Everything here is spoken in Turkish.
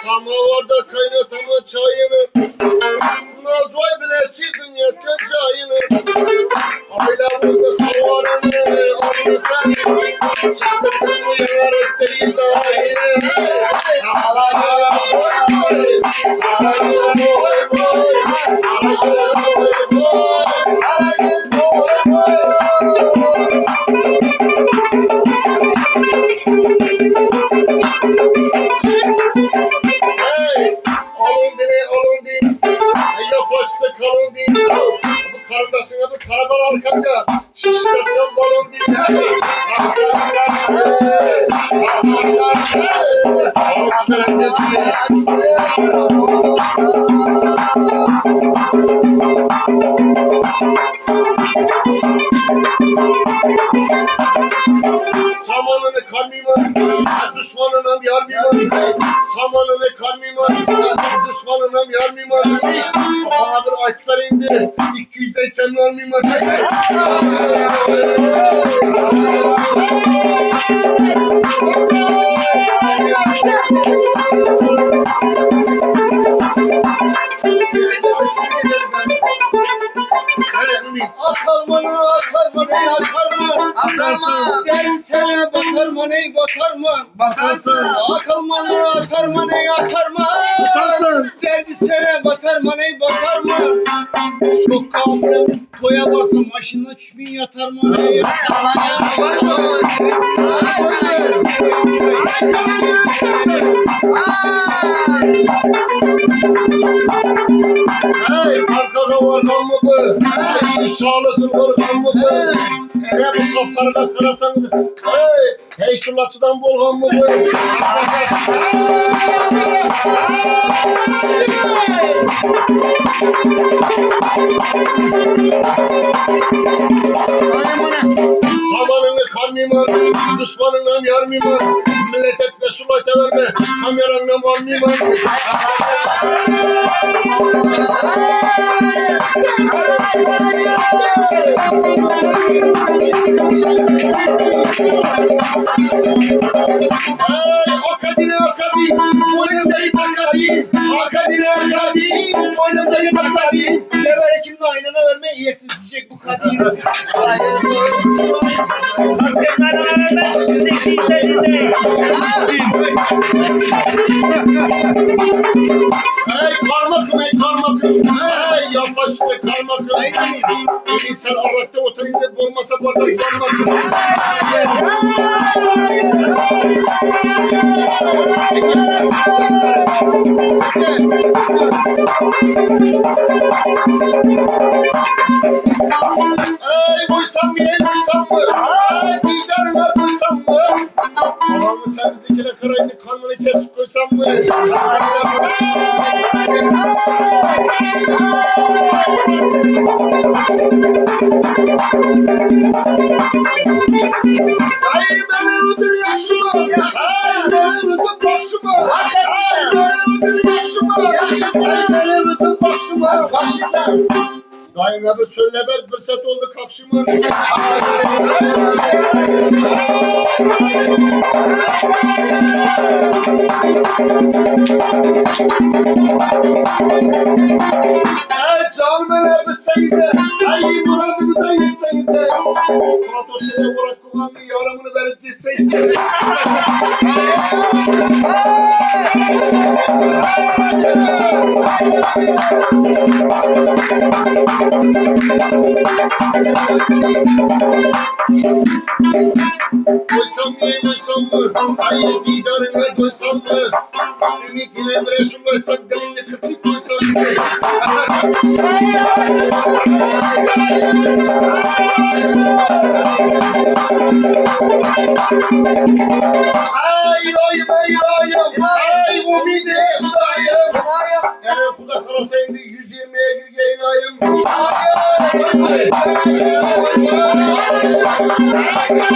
Samovarda kaynatama çayını, Nazvay bile sildim yetken çayını. Ayla burada kavarını, onu sen çakırdın mı yanarık değil dahi. Alagıla boy boy, alagıla boy boy, alagıla boy boy, alagıla boy boy. Yapıştı kalın değil. Bu karındasına bir karabal arkamda. Şişlerden balon değil. Samanını karmimar, düşmanınam yar mimar. Samanını karmimar, düşmanınam yar mimar. Bana bir açıklar indi. 200'den kendi almayayım. Akarmanı, akarmanı, akarman. Akarman. Gel sene bakarman, ey bakarman. Bakarsın. Akarmanı, akarmanı, akarman. Bakarsın. Geldi sene batarman, ey batarman. Çok kavramlı toya barsam aşına çüşmeyin yatarman, ey hey, Ankara var kan mı bu? Hey, Şağlısın var kan mı bu? Eğer bu saflarına kırasanız, hey, şu laçıdan bolgan mı bu? Samanını kar mimar, düşmanından yar mimar. Millet etme sulayta verme, kameranla var mimar. Akadine akadin, boynumdayı takadin. Akadine akadin, boynumdayı takadin. Devere kimle aynana verme, iyesi düşecek bu kadin. Hasenler'e vermem size kimlerinde. Hey karmakım, hey karmakım. Hey yapıştı karmakım. İyi sen Arak'ta oturayım da olmasa bardak karmakım. Hey buysam mı, hey buysam mı? Hey diyeceğim ben buysam mı? Allah'ım sen bizimkine karayını kanını kesip koysam mı? Ay benim uzun yaşıma, ay benim uzun başıma, ay benim uzun yaşıma, ay benim uzun başıma, başısan. Dayına bir söyle ver, fırsat oldu kakşıma. Ay canımı öpsenize, ay muradınıza yetsenize. Protosele olarak kullandığı yaramını verip gitsenize. Koysam mı, koysam mı? Ay didarına koysam mı? Ümit ile bir eşullaysak delimle kırpıp koysam mı? Ay ayım, ay ayım, ay umide hudayım. Eğer huda karasa indi 120'ye girgeyin ayım. Ay,